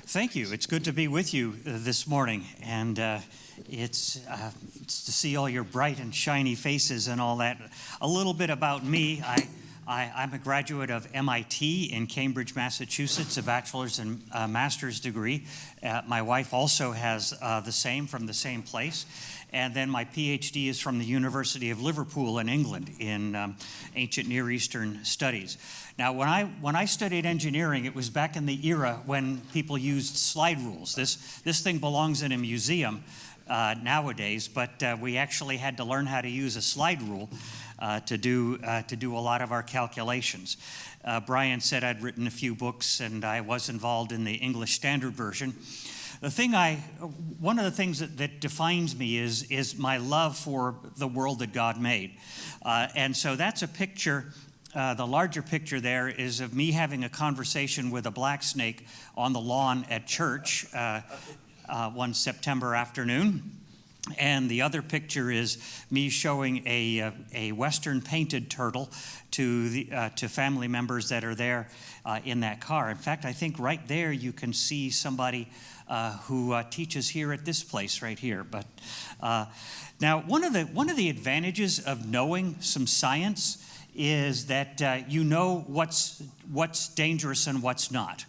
Thank you. It's good to be with you this morning, and it's to see all your bright and shiny faces and all that. A little bit about me. I'm a graduate of MIT in Cambridge, Massachusetts, a bachelor's and master's degree. My wife also has the same from the same place. And then my PhD is from the University of Liverpool in England in ancient Near Eastern studies. Now, when I studied engineering, it was back in the era when people used slide rules. This thing belongs in a museum nowadays, but we actually had to learn how to use a slide rule to do a lot of our calculations. Brian said I'd written a few books, and I was involved in the English Standard Version. One of the things that defines me is my love for the world that God made. And so that's a picture. The larger picture there is of me having a conversation with a black snake on the lawn at church one September afternoon. And the other picture is me showing a Western painted turtle to family members that are there in that car. In fact, I think right there you can see somebody who teaches here at this place right here. But now, one of the advantages of knowing some science is that you know what's dangerous and what's not.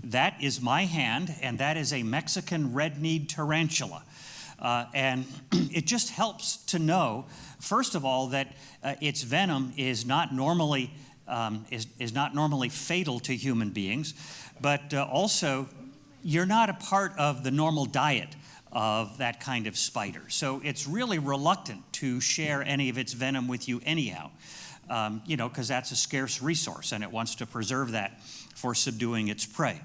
That is my hand, and that is a Mexican red-kneed tarantula. And it just helps to know, first of all, that its venom is not normally fatal to human beings, but also you're not a part of the normal diet of that kind of spider. So it's really reluctant to share any of its venom with you anyhow, because that's a scarce resource, and it wants to preserve that for subduing its prey.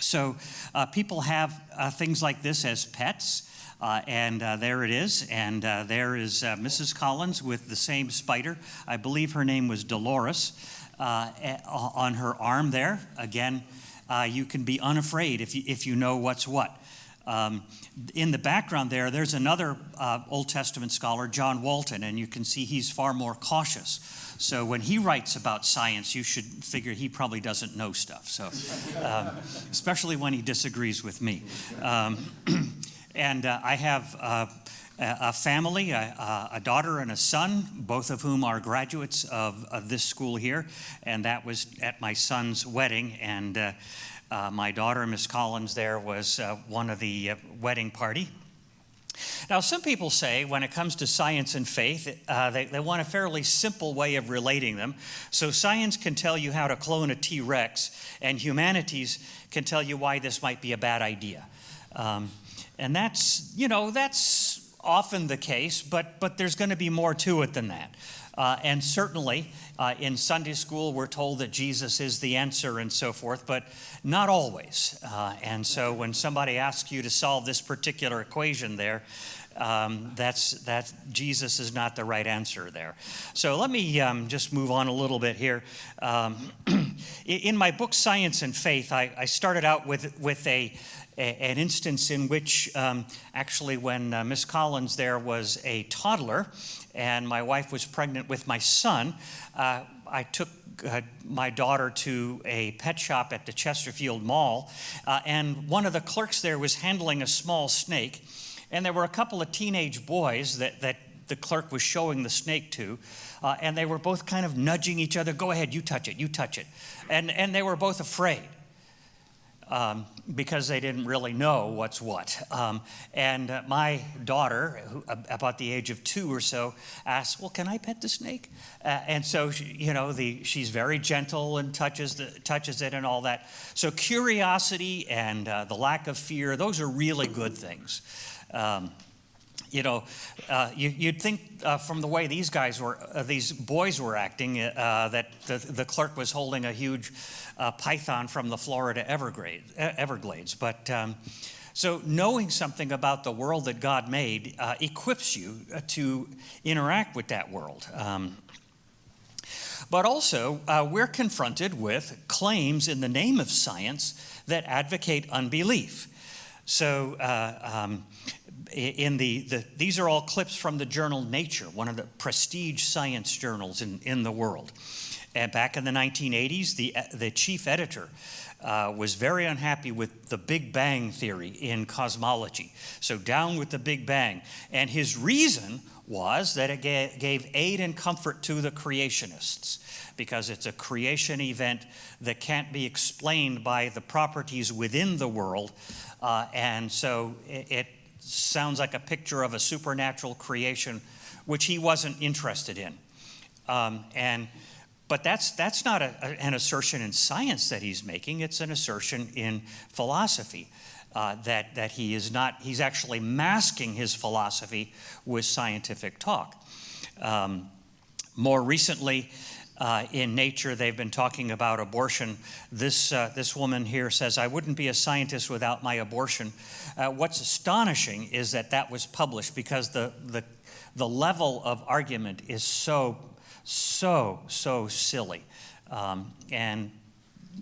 So people have things like this as pets. And there it is, and there is Mrs. Collins with the same spider. I believe her name was Dolores on her arm there. Again, you can be unafraid if you know what's what. In the background there's another Old Testament scholar, John Walton, and you can see he's far more cautious. So when he writes about science, you should figure he probably doesn't know stuff. So, especially when he disagrees with me. And I have a family, a daughter and a son, both of whom are graduates of this school here. And that was at my son's wedding. And my daughter, Miss Collins, there was one of the wedding party. Now, some people say when it comes to science and faith, they want a fairly simple way of relating them. So science can tell you how to clone a T-Rex, and humanities can tell you why this might be a bad idea. And that's often the case, but there's going to be more to it than that. And certainly in Sunday school, we're told that Jesus is the answer and so forth, but not always. And so when somebody asks you to solve this particular equation there, that's Jesus is not the right answer there. So let me just move on a little bit here. In my book, Science and Faith, I started out with an instance in which actually when Miss Collins there was a toddler and my wife was pregnant with my son, I took my daughter to a pet shop at the Chesterfield Mall, and one of the clerks there was handling a small snake, and there were a couple of teenage boys that the clerk was showing the snake to, and they were both kind of nudging each other, go ahead, you touch it, and they were both afraid. Because they didn't really know what's what. And my daughter, who, about the age of 2 or so, asked, well, can I pet the snake? And so, she's very gentle and touches it and all that. So curiosity and the lack of fear, those are really good things. You'd think from the way these boys were acting, that the clerk was holding a huge python from the Florida Everglades. But so knowing something about the world that God made equips you to interact with that world. But also, we're confronted with claims in the name of science that advocate unbelief. So these are all clips from the journal Nature, one of the prestige science journals in the world. And back in the 1980s, the chief editor was very unhappy with the Big Bang theory in cosmology. So down with the Big Bang. And his reason was that it gave aid and comfort to the creationists, because it's a creation event that can't be explained by the properties within the world. And so it sounds like a picture of a supernatural creation, which he wasn't interested in. But that's not an assertion in science that he's making. It's an assertion in philosophy, that he's actually masking his philosophy with scientific talk. More recently, in Nature, they've been talking about abortion. This woman here says, "I wouldn't be a scientist without my abortion." What's astonishing is that was published, because the level of argument is so silly,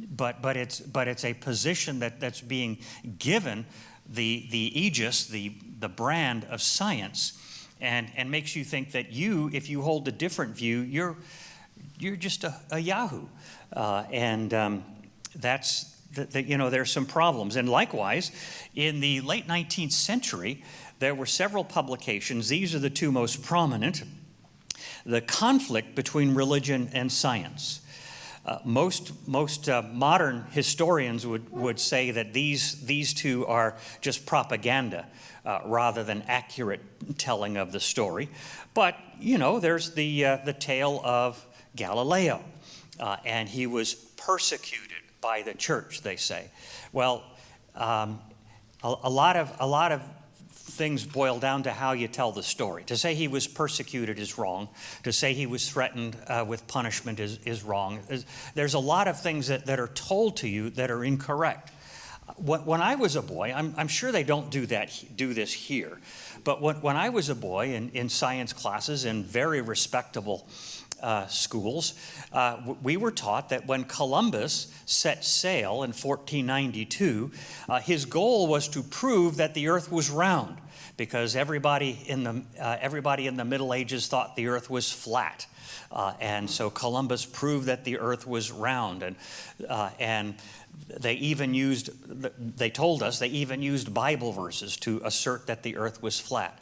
but it's a position that's being given the aegis, the brand of science, and makes you think that if you hold a different view, you're just a yahoo, that's there's some problems. And likewise, in the late 19th century, there were several publications. These are the two most prominent. The conflict between religion and science. Most modern historians would say that these two are just propaganda rather than accurate telling of the story. But there's the tale of Galileo, and he was persecuted by the church, they say. Well, a lot of things boil down to how you tell the story. To say he was persecuted is wrong. To say he was threatened with punishment is wrong. There's a lot of things that are told to you that are incorrect. When I was a boy, I'm sure they don't do this here, but when I was a boy in science classes in very respectable schools, we were taught that when Columbus set sail in 1492, his goal was to prove that the earth was round, because everybody in the Middle Ages thought the earth was flat. And so Columbus proved that the earth was round, and they told us they even used Bible verses to assert that the earth was flat.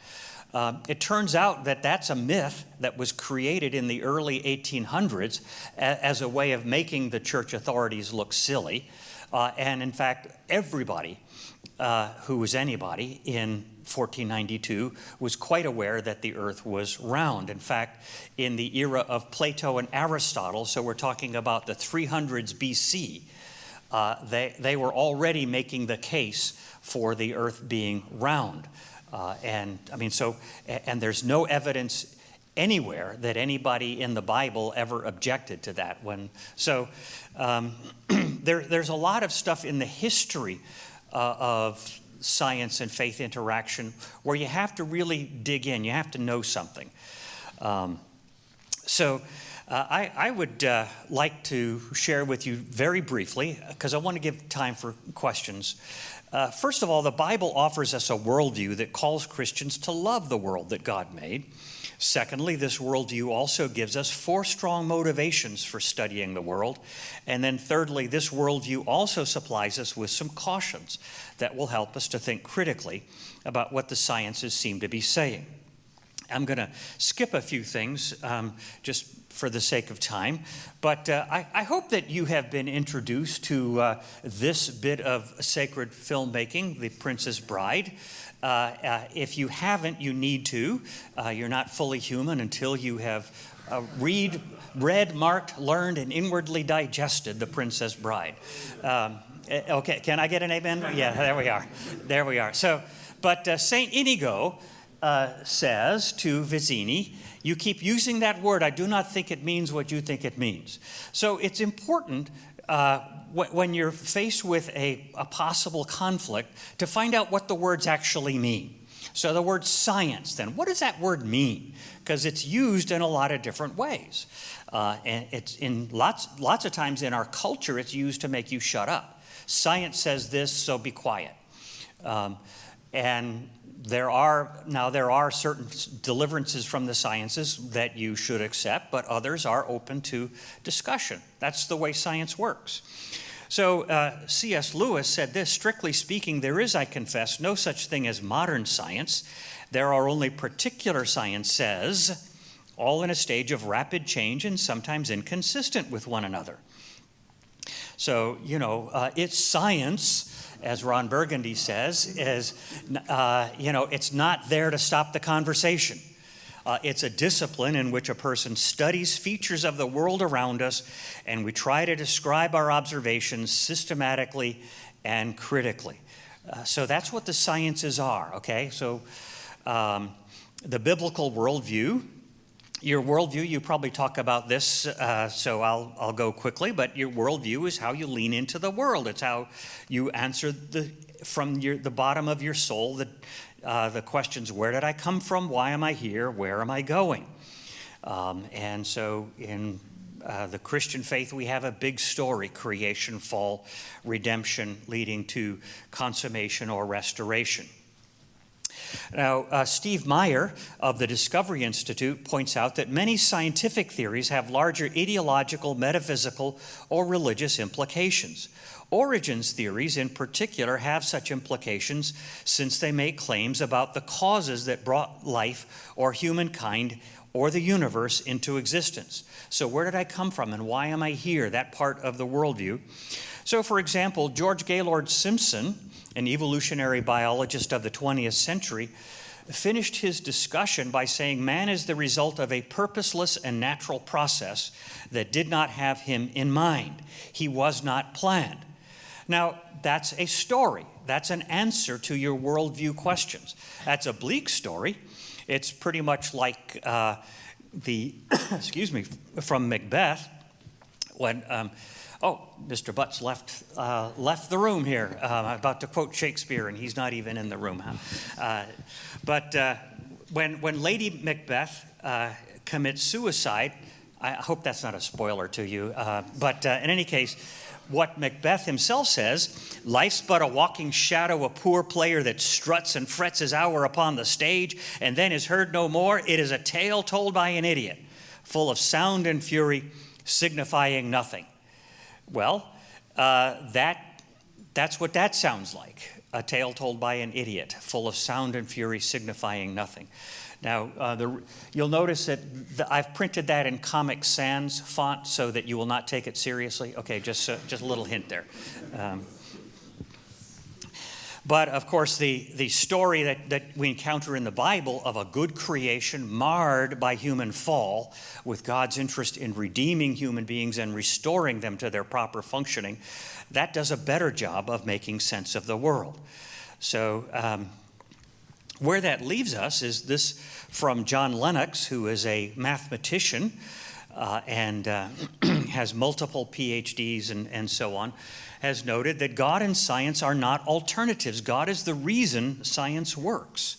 It turns out that that's a myth that was created in the early 1800s as a way of making the church authorities look silly. And in fact, everybody who was anybody in 1492 was quite aware that the earth was round. In fact, in the era of Plato and Aristotle, so we're talking about the 300s BC, they were already making the case for the earth being round. And there's no evidence anywhere that anybody in the Bible ever objected to that. There's a lot of stuff in the history of science and faith interaction where you have to really dig in. You have to know something. I would like to share with you very briefly, because I want to give time for questions. First of all, the Bible offers us a worldview that calls Christians to love the world that God made. Secondly, this worldview also gives us 4 strong motivations for studying the world. And then thirdly, this worldview also supplies us with some cautions that will help us to think critically about what the sciences seem to be saying. I'm going to skip a few things just for the sake of time, but I hope that you have been introduced to this bit of sacred filmmaking, The Princess Bride. If you haven't, you need to. You're not fully human until you have read, marked, learned, and inwardly digested The Princess Bride. Okay, can I get an amen? Yeah, there we are. So, but Saint Inigo says to Vizzini, "You keep using that word. I do not think it means what you think it means." So it's important when you're faced with a possible conflict to find out what the words actually mean. So the word science, then, what does that word mean? Because it's used in a lot of different ways. And it's in lots of times in our culture, it's used to make you shut up. Science says this, so be quiet. And there are certain deliverances from the sciences that you should accept, but others are open to discussion. That's the way science works. So C.S. Lewis said this: strictly speaking, there is, I confess, no such thing as modern science. There are only particular sciences, all in a stage of rapid change and sometimes inconsistent with one another. So, it's science, as Ron Burgundy says, it's not there to stop the conversation. It's a discipline in which a person studies features of the world around us, and we try to describe our observations systematically and critically. So that's what the sciences are, okay? So the biblical worldview, your worldview, you probably talk about this, so I'll go quickly, but your worldview is how you lean into the world. It's how you answer from the bottom of your soul the questions: where did I come from? Why am I here? Where am I going? And so in the Christian faith, we have a big story: creation, fall, redemption, leading to consummation or restoration. Now, Steve Meyer of the Discovery Institute points out that many scientific theories have larger ideological, metaphysical, or religious implications. Origins theories, in particular, have such implications since they make claims about the causes that brought life or humankind or the universe into existence. So where did I come from and why am I here? That part of the worldview. So, for example, George Gaylord Simpson, an evolutionary biologist of the 20th century, finished his discussion by saying man is the result of a purposeless and natural process that did not have him in mind. He was not planned. Now, that's a story. That's an answer to your worldview questions. That's a bleak story. It's pretty much like from Macbeth, when Mr. Butts left the room here. I'm about to quote Shakespeare, and he's not even in the room. But when Lady Macbeth commits suicide, I hope that's not a spoiler to you, but in any case, what Macbeth himself says: life's but a walking shadow, a poor player that struts and frets his hour upon the stage, and then is heard no more. It is a tale told by an idiot, full of sound and fury, signifying nothing. Well, that's what that sounds like, a tale told by an idiot, full of sound and fury, signifying nothing. Now, you'll notice that I've printed that in Comic Sans font so that you will not take it seriously. Okay, just a little hint there. But, of course, the story that we encounter in the Bible of a good creation marred by human fall, with God's interest in redeeming human beings and restoring them to their proper functioning, that does a better job of making sense of the world. So where that leaves us is this from John Lennox, who is a mathematician and has multiple PhDs and so on, has noted that God and science are not alternatives. God is the reason science works.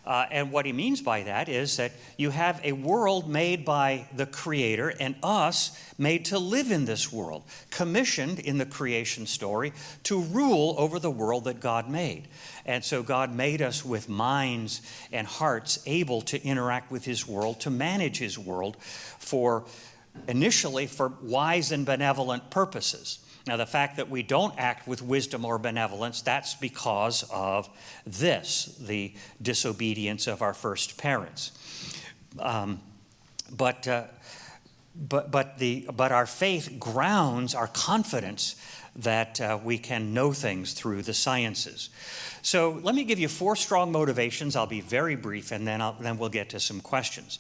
And what he means by that is that you have a world made by the Creator and us made to live in this world, commissioned in the creation story to rule over the world that God made. And so God made us with minds and hearts able to interact with his world, to manage his world initially for wise and benevolent purposes. Now, the fact that we don't act with wisdom or benevolence, that's because of the disobedience of our first parents. But our faith grounds our confidence that we can know things through the sciences. So let me give you 4 strong motivations. I'll be very brief, and then we'll get to some questions.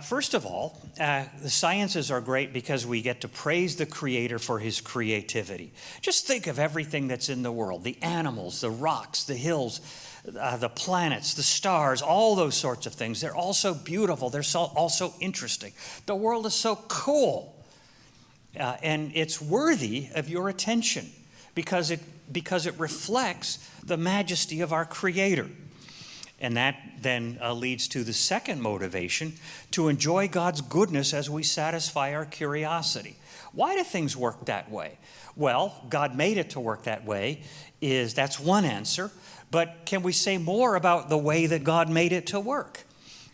First of all, the sciences are great because we get to praise the Creator for his creativity. Just think of everything that's in the world: the animals, the rocks, the hills, the planets, the stars, all those sorts of things. They're all so beautiful. They're all so interesting. The world is so cool. And it's worthy of your attention because it reflects the majesty of our Creator. And that then leads to the second motivation, to enjoy God's goodness as we satisfy our curiosity. Why do things work that way? Well, God made it to work that way. That's one answer. But can we say more about the way that God made it to work?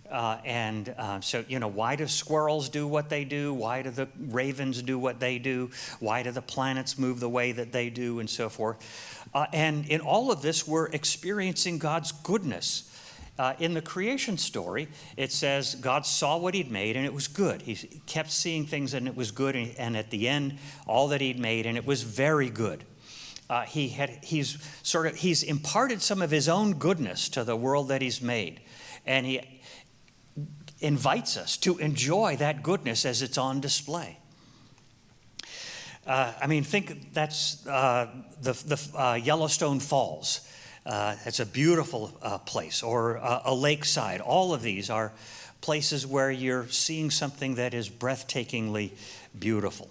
So, why do squirrels do what they do? Why do the ravens do what they do? Why do the planets move the way that they do, and so forth? And in all of this, we're experiencing God's goodness. In the creation story, it says God saw what he'd made and it was good. He kept seeing things and it was good. And at the end, all that he'd made, and it was very good. He's imparted some of his own goodness to the world that he's made. And he invites us to enjoy that goodness as it's on display. Think that's the Yellowstone Falls. It's a beautiful place, or a lakeside. All of these are places where you're seeing something that is breathtakingly beautiful.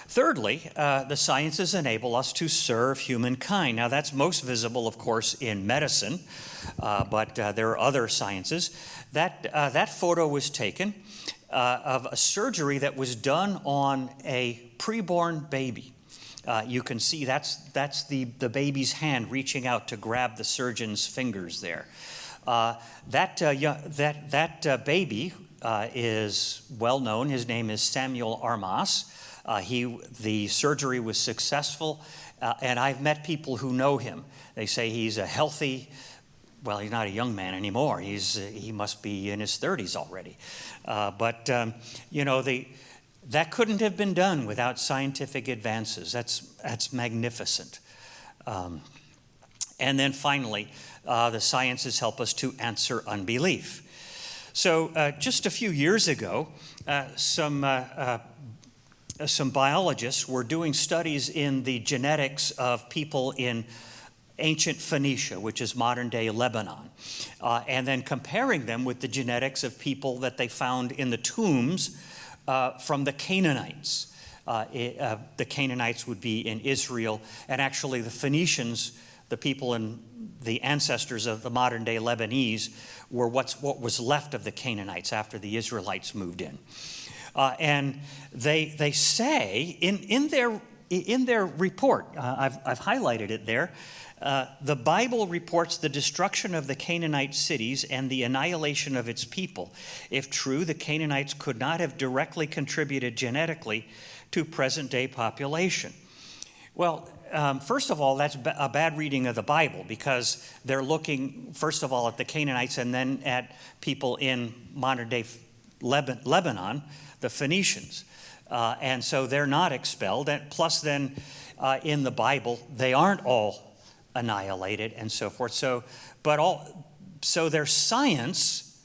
Thirdly, the sciences enable us to serve humankind. Now, that's most visible, of course, in medicine, but there are other sciences. That photo was taken of a surgery that was done on a preborn baby. You can see that's the baby's hand reaching out to grab the surgeon's fingers there. That baby is well known. His name is Samuel Armas. The surgery was successful, and I've met people who know him. They say he's a healthy. Well, he's not a young man anymore. He must be in his 30s already. That couldn't have been done without scientific advances. That's magnificent. And then finally, the sciences help us to answer unbelief. So just a few years ago, some biologists were doing studies in the genetics of people in ancient Phoenicia, which is modern-day Lebanon, and then comparing them with the genetics of people that they found in the tombs from the Canaanites. The Canaanites would be in Israel, and actually the Phoenicians, the people and the ancestors of the modern-day Lebanese, were what was left of the Canaanites after the Israelites moved in. And they say in their report, I've highlighted it there. The Bible reports the destruction of the Canaanite cities and the annihilation of its people. If true, the Canaanites could not have directly contributed genetically to present-day population. Well, first of all, that's a bad reading of the Bible, because they're looking, first of all, at the Canaanites and then at people in modern-day Lebanon, the Phoenicians. And so they're not expelled. And plus then, in the Bible, they aren't all annihilated and so forth. So their science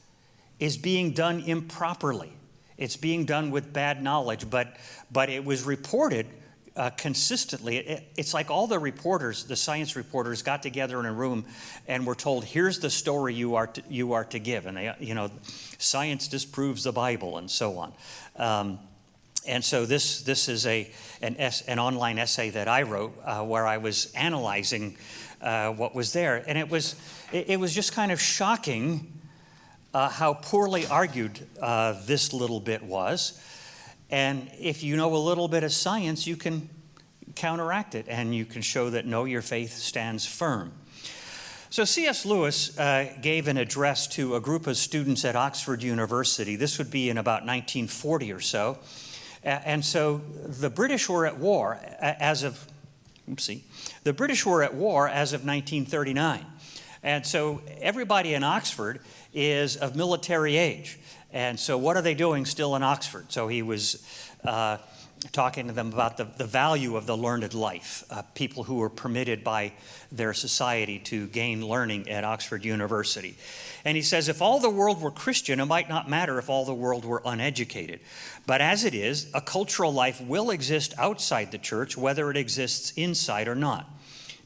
is being done improperly. It's being done with bad knowledge, but it was reported consistently. It's like all the reporters, the science reporters, got together in a room and were told, "Here's the story you are to give," and science disproves the Bible and so on. And so this is an online essay that I wrote where I was analyzing what was there, and it was just kind of shocking how poorly argued this little bit was. And if you know a little bit of science, you can counteract it, and you can show that no, your faith stands firm. So C.S. Lewis gave an address to a group of students at Oxford University. This would be in about 1940 or so. And so the British were at war as of 1939. And so everybody in Oxford is of military age. And so what are they doing still in Oxford? So he was talking to them about the value of the learned life, people who were permitted by their society to gain learning at Oxford University. And he says, if all the world were Christian, it might not matter if all the world were uneducated. But as it is, a cultural life will exist outside the church, whether it exists inside or not.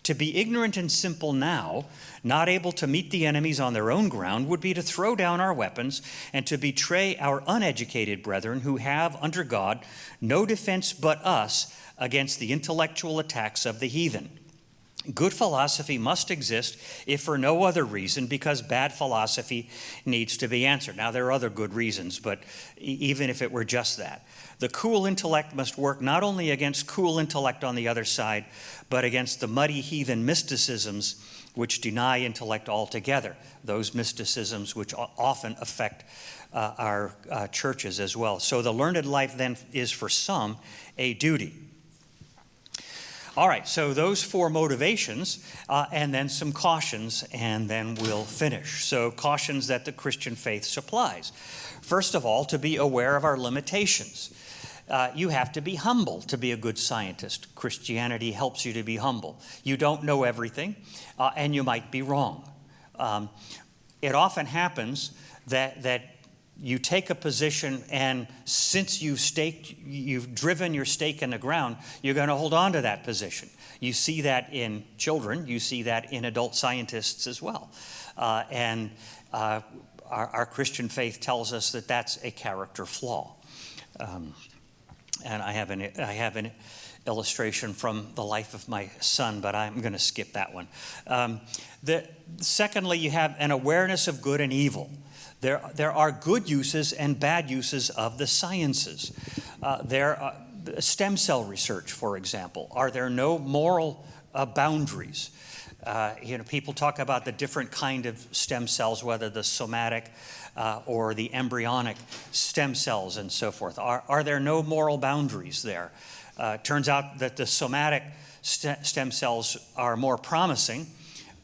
To be ignorant and simple now, not able to meet the enemies on their own ground, would be to throw down our weapons and to betray our uneducated brethren who have, under God, no defense but us against the intellectual attacks of the heathen. Good philosophy must exist, if for no other reason, because bad philosophy needs to be answered. Now, there are other good reasons, but even if it were just that. The cool intellect must work not only against cool intellect on the other side, but against the muddy heathen mysticisms which deny intellect altogether, those mysticisms which often affect our churches as well. So the learned life then is for some a duty. All right, so those four motivations, and then some cautions, and then we'll finish. So cautions that the Christian faith supplies. First of all, to be aware of our limitations. You have to be humble to be a good scientist. Christianity helps you to be humble. You don't know everything, and you might be wrong. It often happens that you take a position, and since you've driven your stake in the ground, you're going to hold on to that position. You see that in children. You see that in adult scientists as well. And our Christian faith tells us that that's a character flaw. And I have an illustration from the life of my son, but I'm going to skip that one. Secondly, you have an awareness of good and evil. There are good uses and bad uses of the sciences. There are stem cell research, for example. Are there no moral boundaries? People talk about the different kind of stem cells, whether the somatic or the embryonic stem cells and so forth. Are there no moral boundaries there? Turns out that the somatic stem cells are more promising,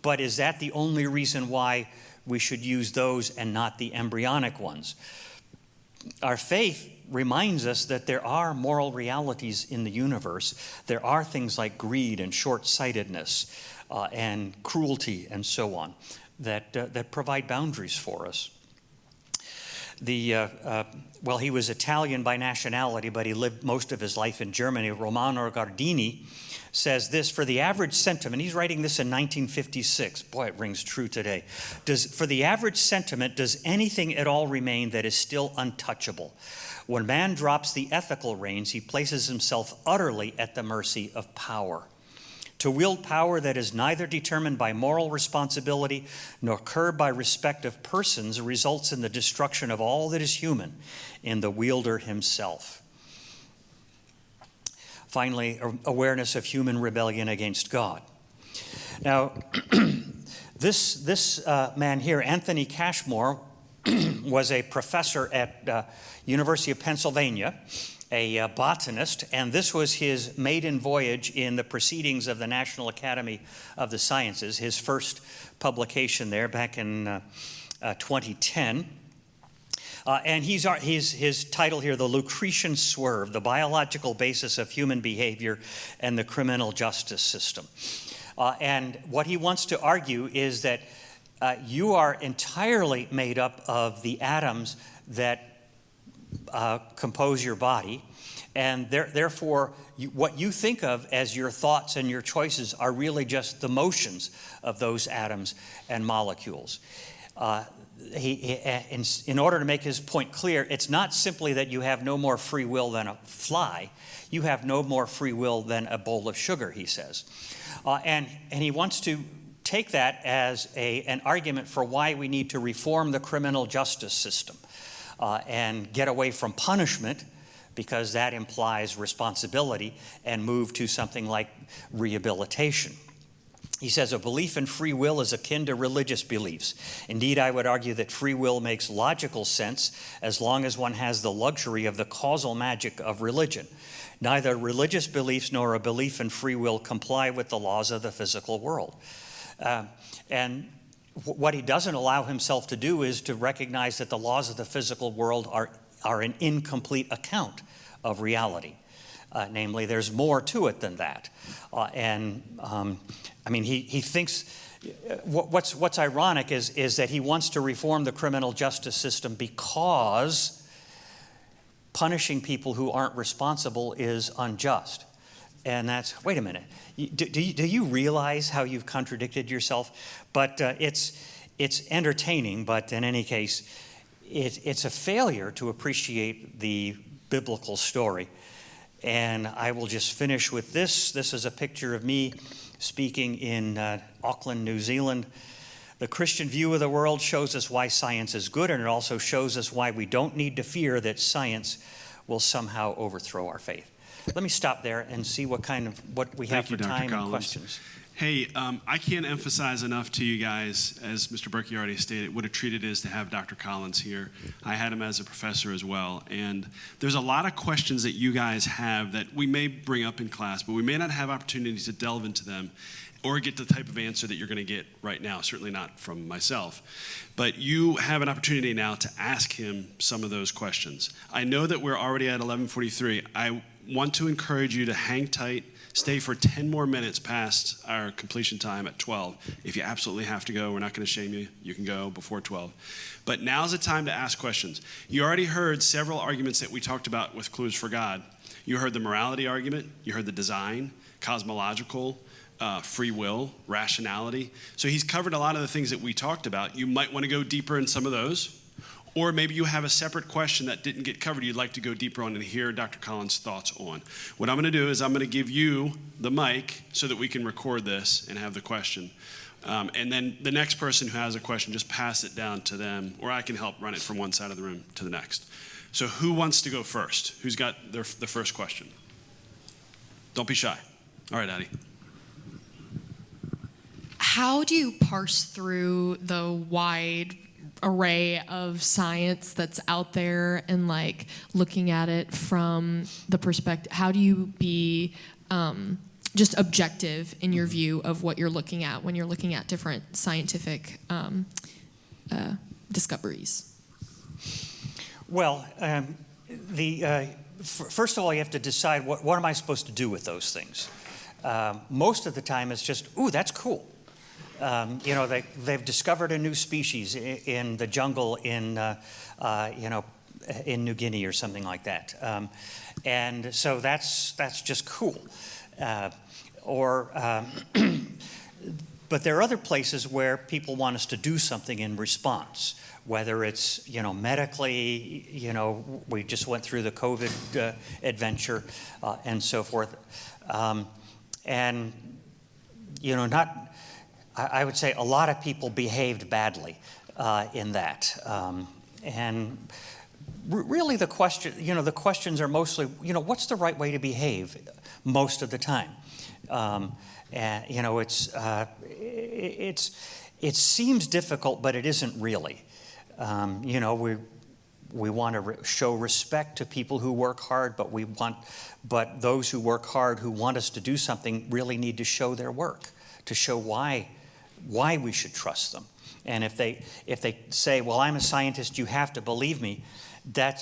but is that the only reason why we should use those and not the embryonic ones? Our faith reminds us that there are moral realities in the universe. There are things like greed and short-sightedness and cruelty and so on that provide boundaries for us. He was Italian by nationality, but he lived most of his life in Germany. Romano Guardini says this: for the average sentiment, he's writing this in 1956. Boy, it rings true today. For the average sentiment, does anything at all remain that is still untouchable? When man drops the ethical reins, he places himself utterly at the mercy of power. To wield power that is neither determined by moral responsibility nor curbed by respect of persons results in the destruction of all that is human in the wielder himself. Finally, awareness of human rebellion against God. Now, this man here, Anthony Cashmore, was a professor at University of Pennsylvania, a botanist, and this was his maiden voyage in the Proceedings of the National Academy of the Sciences, his first publication there back in 2010. And his title here, The Lucretian Swerve, the Biological Basis of Human Behavior and the Criminal Justice System. And what he wants to argue is that you are entirely made up of the atoms that compose your body, and therefore what you think of as your thoughts and your choices are really just the motions of those atoms and molecules. In order to make his point clear, it's not simply that you have no more free will than a fly. You have no more free will than a bowl of sugar, he says. And he wants to take that as an argument for why we need to reform the criminal justice system. And get away from punishment, because that implies responsibility, and move to something like rehabilitation. He says a belief in free will is akin to religious beliefs. Indeed, I would argue that free will makes logical sense as long as one has the luxury of the causal magic of religion. Neither religious beliefs nor a belief in free will comply with the laws of the physical world. And what he doesn't allow himself to do is to recognize that the laws of the physical world are an incomplete account of reality. Namely, there's more to it than that. He thinks what's ironic is that he wants to reform the criminal justice system because punishing people who aren't responsible is unjust. And that's, wait a minute, do you realize how you've contradicted yourself? But it's entertaining, but in any case, it's a failure to appreciate the biblical story. And I will just finish with this. This is a picture of me speaking in Auckland, New Zealand. The Christian view of the world shows us why science is good, and it also shows us why we don't need to fear that science will somehow overthrow our faith. Let me stop there and see what we have for time and questions. Hey, I can't emphasize enough to you guys, as Mr. Berkey already stated, what a treat it is to have Dr. Collins here. I had him as a professor as well, and there's a lot of questions that you guys have that we may bring up in class, but we may not have opportunities to delve into them or get the type of answer that you're going to get right now, certainly not from myself. But you have an opportunity now to ask him some of those questions. I know that we're already at 11:43. I want to encourage you to hang tight, stay for 10 more minutes past our completion time at 12. If you absolutely have to go, we're not going to shame you. You can go before 12. But now's the time to ask questions. You already heard several arguments that we talked about with Clues for God. You heard the morality argument. You heard the design, cosmological, free will, rationality. So he's covered a lot of the things that we talked about. You might want to go deeper in some of those. Or maybe you have a separate question that didn't get covered you'd like to go deeper on and hear Dr. Collins' thoughts on. What I'm going to do is I'm going to give you the mic so that we can record this and have the question. And then the next person who has a question, just pass it down to them, or I can help run it from one side of the room to the next. So who wants to go first? Who's got the first question? Don't be shy. All right, Addie. How do you parse through the wide array of science that's out there and like looking at it from the perspective, how do you be just objective in your view of what you're looking at when you're looking at different scientific discoveries? Well, first of all, you have to decide what am I supposed to do with those things. Most of the time it's just, ooh, that's cool. They've discovered a new species in the jungle in New Guinea or something like that, and so that's just cool. But there are other places where people want us to do something in response, whether it's medically, we just went through the COVID adventure and so forth, and I would say a lot of people behaved badly in that, and really the questions are mostly, what's the right way to behave most of the time, and it seems difficult, but it isn't really. We want to show respect to people who work hard, but those who work hard who want us to do something really need to show their work, to show why we should trust them. And if they say, well, I'm a scientist, you have to believe me, they're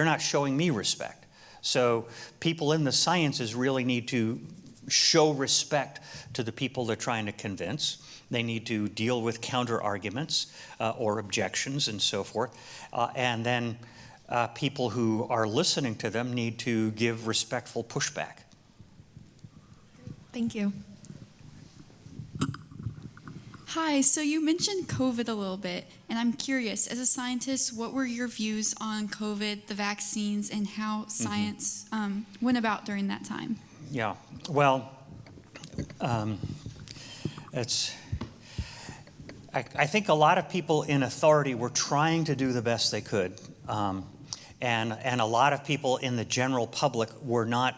not showing me respect. So people in the sciences really need to show respect to the people they're trying to convince. They need to deal with counter arguments or objections and so forth. And then people who are listening to them need to give respectful pushback. Thank you. Hi, so you mentioned COVID a little bit, and I'm curious, as a scientist, what were your views on COVID, the vaccines, and how science went about during that time? Yeah, well, I think a lot of people in authority were trying to do the best they could, and a lot of people in the general public were not,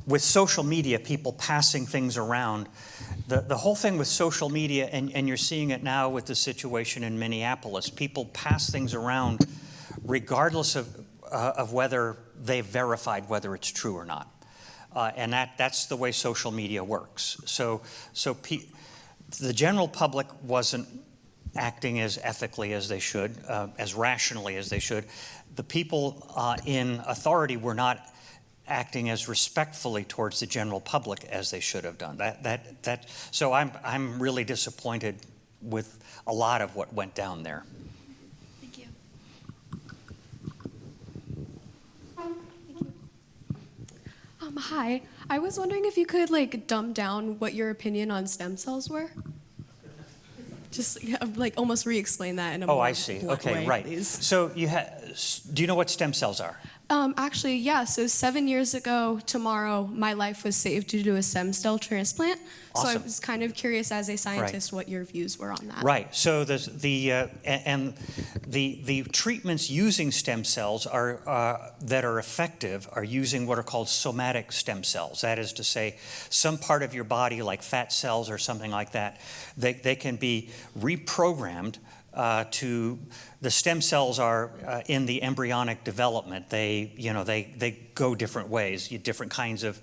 with social media, people passing things around. The whole thing with social media, and you're seeing it now with the situation in Minneapolis, people pass things around regardless of whether they've verified whether it's true or not. And that's the way social media works. So the general public wasn't acting as ethically as they should, as rationally as they should. The people in authority were not acting as respectfully towards the general public as they should have done. So I'm really disappointed with a lot of what went down there. Thank you. Hi, I was wondering if you could dumb down what your opinion on stem cells were. Just almost re-explain that in a more I see. blunt Okay, way, right. please. So do you know what stem cells are? Actually, yeah. So 7 years ago tomorrow, my life was saved due to a stem cell transplant. So I Awesome. was kind of curious as a scientist what your views were on that. Right. So the treatments using stem cells are that are effective are using what are called somatic stem cells. That is to say, some part of your body, like fat cells or something like that, they can be reprogrammed to. The stem cells are in the embryonic development. They go different ways. Different kinds of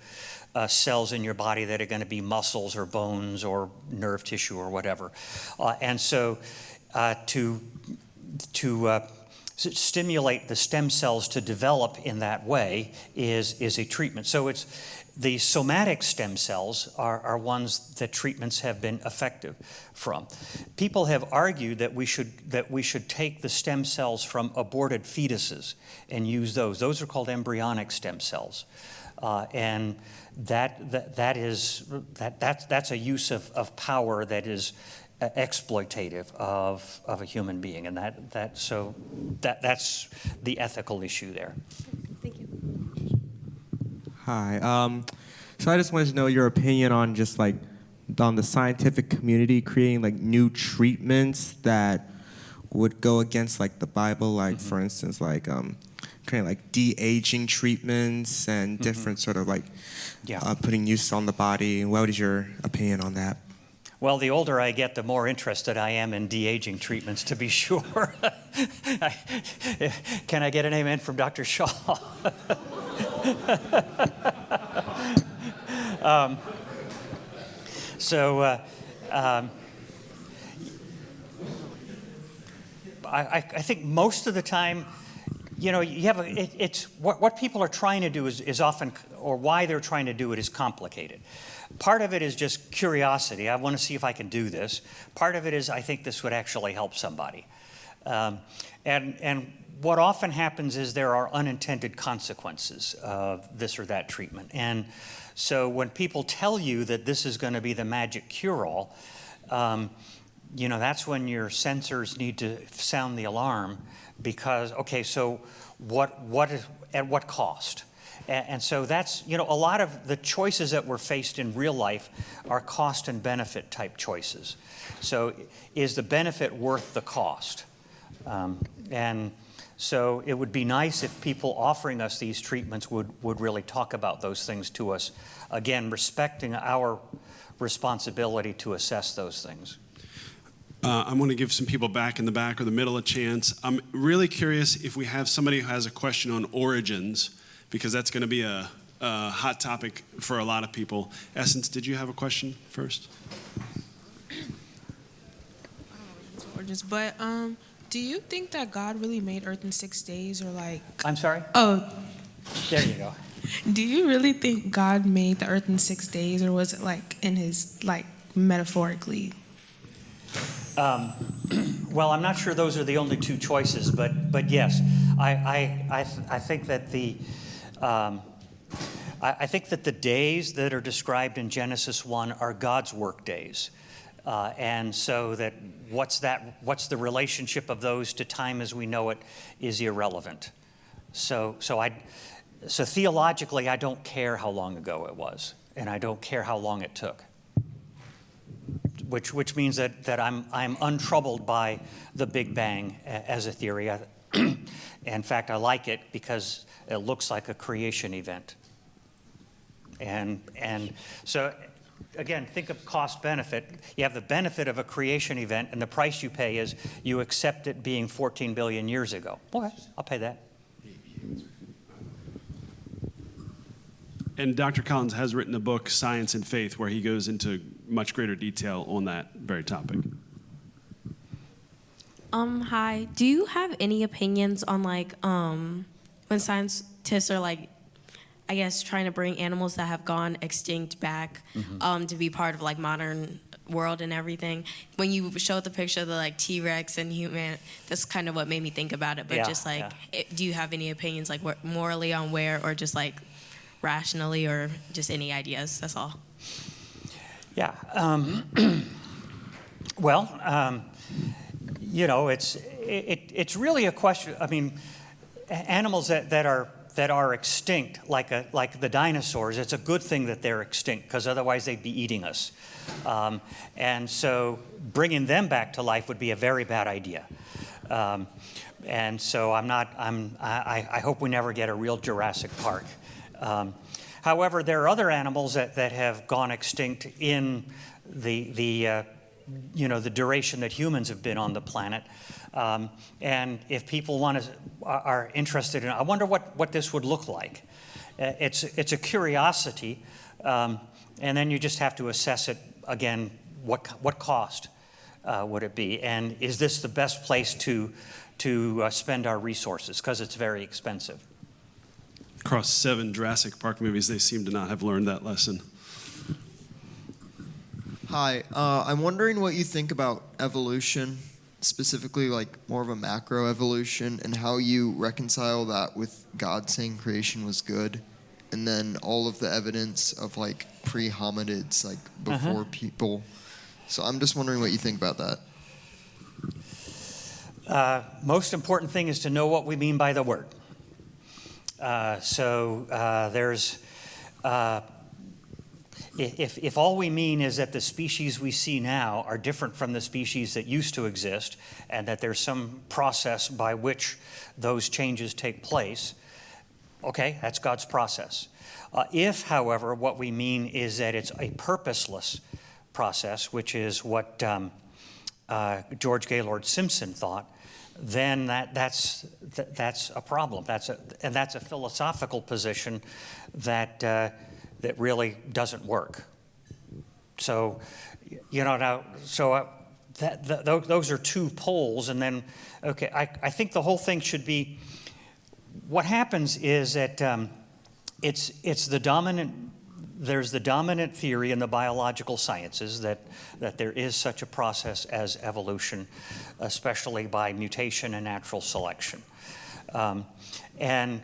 cells in your body that are going to be muscles or bones or nerve tissue or whatever, and so to stimulate the stem cells to develop in that way is a treatment. So it's the somatic stem cells are ones that treatments have been effective from. People have argued that we should take the stem cells from aborted fetuses and use those. Those are called embryonic stem cells, and that's a use of power that is exploitative of a human being, and that's the ethical issue there. Thank you. Hi. So I just wanted to know your opinion on just like on the scientific community creating like new treatments that would go against like the Bible, like for instance, like creating like de-aging treatments and different sort of like putting use on the body. What is your opinion on that? Well, the older I get, the more interested I am in de-aging treatments, to be sure. Can I get an amen from Dr. Shaw? I think most of the time, you have it's what people are trying to do is often, or why they're trying to do it is complicated. Part of it is just curiosity. I want to see if I can do this. Part of it is I think this would actually help somebody. And what often happens is there are unintended consequences of this or that treatment. And so when people tell you that this is going to be the magic cure-all, that's when your sensors need to sound the alarm, because, okay, so at what cost? And so that's, a lot of the choices that we're faced in real life are cost and benefit type choices. So is the benefit worth the cost? And so it would be nice if people offering us these treatments would really talk about those things to us, again, respecting our responsibility to assess those things. I'm going to give some people back in the back or the middle a chance. I'm really curious if we have somebody who has a question on origins, because that's going to be a hot topic for a lot of people. Essence, did you have a question first? Origins, but do you think that God really made Earth in 6 days, or like? I'm sorry? Oh, There you go. do you really think God made the Earth in 6 days, or was it like in his metaphorically? Well, I'm not sure those are the only two choices, but yes, I think that I think that the days that are described in Genesis 1 are God's work days, and so that what's the relationship of those to time as we know it is irrelevant. So theologically, I don't care how long ago it was, and I don't care how long it took. Which means that I'm untroubled by the Big Bang as a theory. In fact, I like it because it looks like a creation event. And so, again, think of cost-benefit. You have the benefit of a creation event, and the price you pay is you accept it being 14 billion years ago. Okay, I'll pay that. And Dr. Collins has written a book, Science and Faith, where he goes into much greater detail on that very topic. Hi. Do you have any opinions on when scientists are I guess trying to bring animals that have gone extinct back to be part of modern world and everything? When you showed the picture of the T-Rex and human, that's kind of what made me think about it. But Yeah, do you have any opinions morally on where, or just rationally, or just any ideas? That's all. Yeah. Well, it's really a question. I mean, animals that are are extinct, like the dinosaurs, it's a good thing that they're extinct, because otherwise they'd be eating us. And so bringing them back to life would be a very bad idea. And so I hope we never get a real Jurassic Park. However, there are other animals that have gone extinct in the duration that humans have been on the planet. And if people are interested in, I wonder what this would look like. It's a curiosity, and then you just have to assess it again. What cost would it be, and is this the best place to spend our resources? Because it's very expensive. Across 7 Jurassic Park movies, they seem to not have learned that lesson. Hi, I'm wondering what you think about evolution, specifically like more of a macro evolution, and how you reconcile that with God saying creation was good, and then all of the evidence of like pre-hominids, like before people. So I'm just wondering what you think about that. Most important thing is to know what we mean by the word. If all we mean is that the species we see now are different from the species that used to exist, and that there's some process by which those changes take place, okay, that's God's process. If, however, what we mean is that it's a purposeless process, which is what George Gaylord Simpson thought, then that's a problem. That's a philosophical position that really doesn't work. So, those are 2 poles, and then, okay, I think the whole thing should be, what happens is that it's the dominant. There's the dominant theory in the biological sciences that there is such a process as evolution, especially by mutation and natural selection. And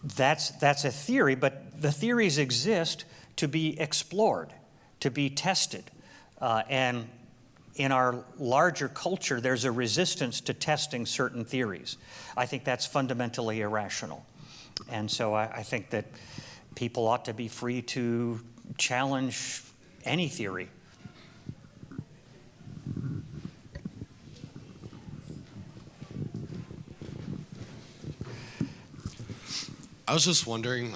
that's a theory, but the theories exist to be explored, to be tested. And in our larger culture, there's a resistance to testing certain theories. I think that's fundamentally irrational. And so I think that people ought to be free to challenge any theory. I was just wondering,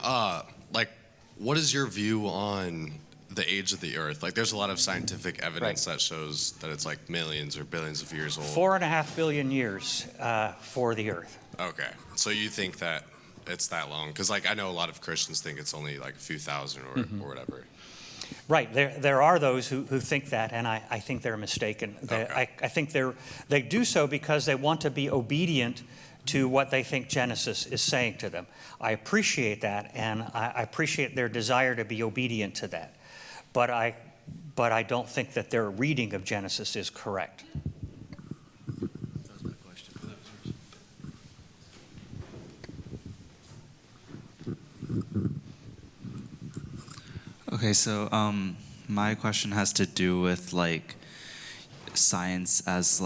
what is your view on the age of the Earth? Like, there's a lot of scientific evidence that shows that it's like millions or billions of years old. 4.5 billion years for the Earth. Okay, so you think that it's that long? Because I know a lot of Christians think it's only like a few thousand or whatever. Right, there are those who think that, and I think they're mistaken. Okay. I think they do so because they want to be obedient to what they think Genesis is saying to them. I appreciate that, and I appreciate their desire to be obedient to that. But I don't think that their reading of Genesis is correct. Okay, so my question has to do with science as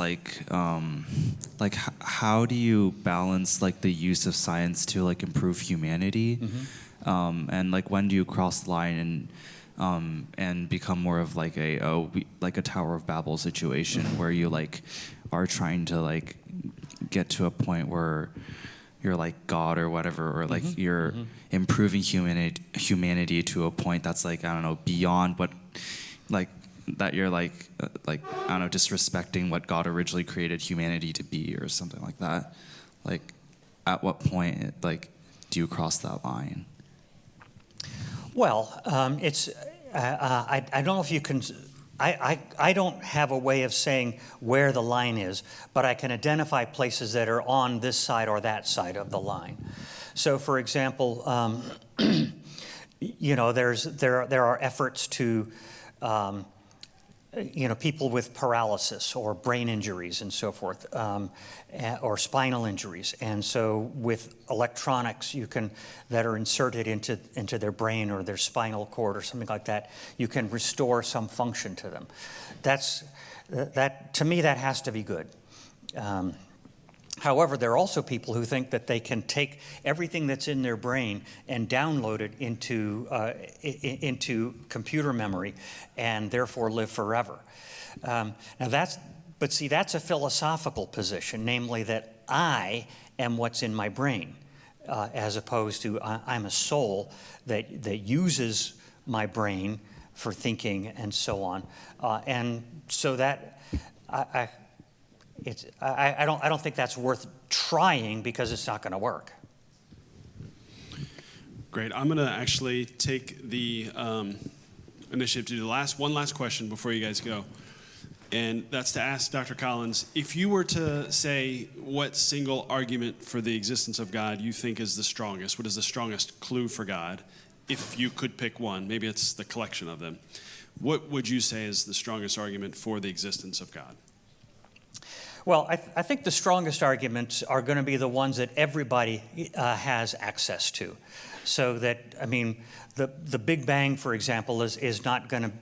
how do you balance the use of science to improve humanity, and when do you cross the line and become more of a Tower of Babel situation where you are trying to get to a point where you're like God or whatever, or you're improving humanity to a point that's I don't know, beyond what that you're I don't know, disrespecting what God originally created humanity to be or something like that. At what point do you cross that line? Well, it's I don't know if you can. I don't have a way of saying where the line is, but I can identify places that are on this side or that side of the line. So, for example, there are efforts to, people with paralysis or brain injuries and so forth, or spinal injuries. And so, with electronics that are inserted into their brain or their spinal cord or something like that, you can restore some function to them. To me, that has to be good. However, there are also people who think that they can take everything that's in their brain and download it into computer memory and therefore live forever. Now that's a philosophical position, namely that I am what's in my brain, as opposed to I'm a soul that uses my brain for thinking and so on. And so that I don't think that's worth trying because it's not going to work. Great. I'm going to actually take the initiative to do one last question before you guys go. And that's to ask Dr. Collins, if you were to say what single argument for the existence of God you think is the strongest, what is the strongest clue for God, if you could pick one, maybe it's the collection of them, what would you say is the strongest argument for the existence of God? Well, I think the strongest arguments are going to be the ones that everybody has access to. So that, I mean, the Big Bang, for example, is just not going to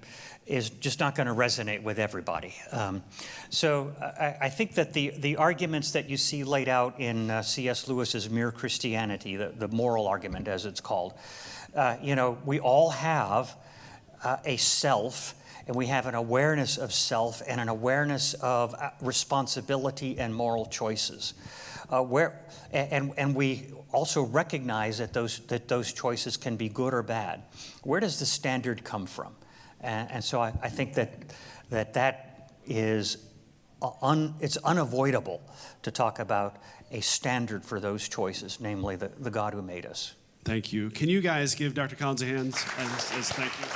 resonate with everybody. So I think that the arguments that you see laid out in C.S. Lewis's Mere Christianity, the moral argument as it's called, we all have a self, and we have an awareness of self and an awareness of responsibility and moral choices. And we also recognize that those choices can be good or bad. Where does the standard come from? And so I think that is it's unavoidable to talk about a standard for those choices, namely the God who made us. Thank you. Can you guys give Dr. Collins a hand as thank you?